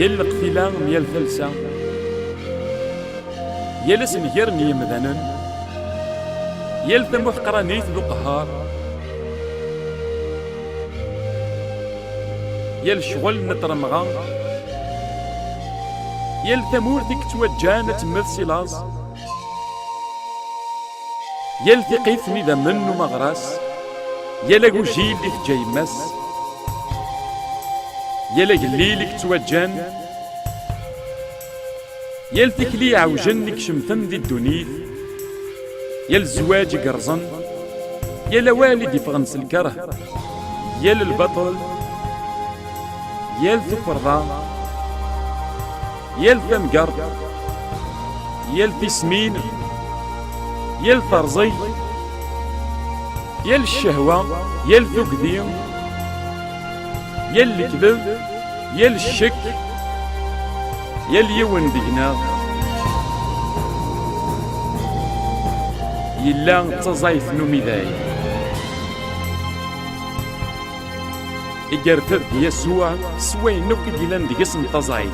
يل قتيلا ميال ثلسة يل سنجرن يمذنن يل ثموح قرانيت ذو قهار يل شغل نترمغا يل ثمورتك توجان تمث سلاص يل ثقيثني ذا منو مغراس يل جيل في جيمس يل قليلك توجان يل تكلي عوجنك شمثن ذي الدنيث يل زواج قرزن يل والدي فغنس الكره يل البطل يل ثفرضا يل ثمقر يل تسمين يل ثرزي يل الشهوة يل ثقدي يل الكذب يل الشك يل يون دقنا يلا تزايف نميذاي إجرتد يسوع سوين نوك ديلان دي قسم تزايف